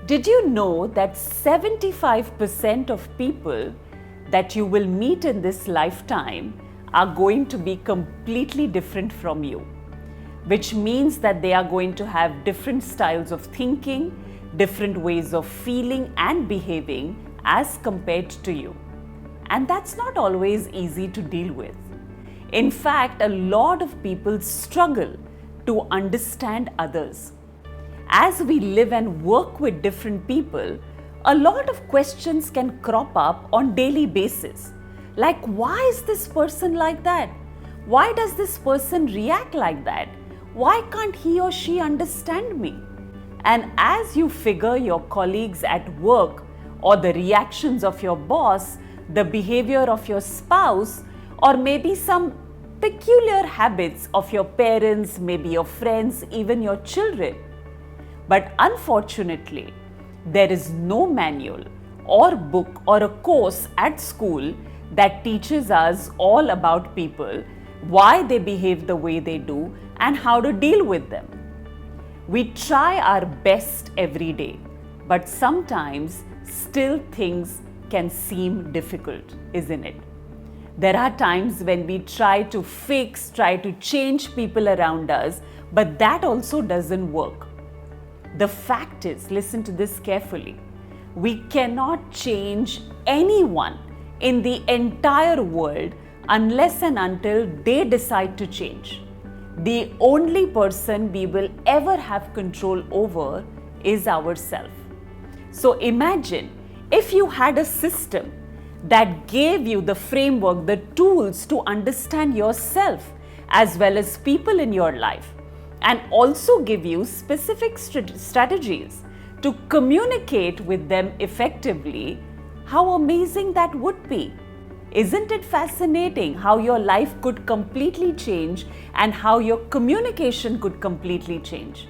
Did you know that 75% of people that you will meet in this lifetime are going to be completely different from you? Which means that they are going to have different styles of thinking, different ways of feeling and behaving as compared to you. And that's not always easy to deal with. In fact, a lot of people struggle to understand others. As we live and work with different people, a lot of questions can crop up on daily basis. Like, why is this person like that? Why does this person react like that? Why can't he or she understand me? And as you figure your colleagues at work or the reactions of your boss, the behavior of your spouse, or maybe some peculiar habits of your parents, maybe your friends, even your children. But unfortunately, there is no manual or book or a course at school that teaches us all about people, why they behave the way they do, and how to deal with them. We try our best every day, but sometimes still things can seem difficult, isn't it? There are times when we try to fix, try to change people around us, but that also doesn't work. The fact is, listen to this carefully, we cannot change anyone in the entire world unless and until they decide to change. The only person we will ever have control over is ourselves. So imagine if you had a system that gave you the framework, the tools to understand yourself as well as people in your life, and also give you specific strategies to communicate with them effectively, how amazing that would be. Isn't it fascinating how your life could completely change and how your communication could completely change?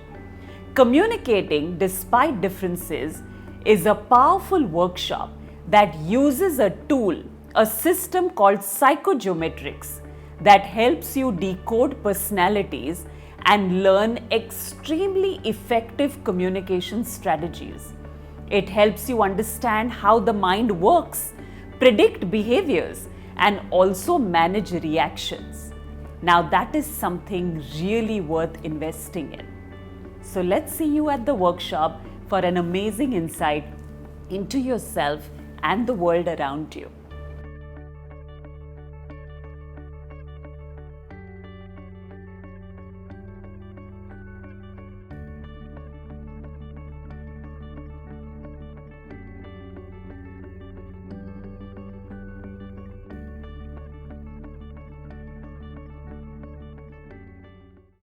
Communicating despite differences is a powerful workshop that uses a tool, a system called psychogeometrics, that helps you decode personalities and learn extremely effective communication strategies. It helps you understand how the mind works, predict behaviors, and also manage reactions. Now that is something really worth investing in. So let's see you at the workshop for an amazing insight into yourself and the world around you.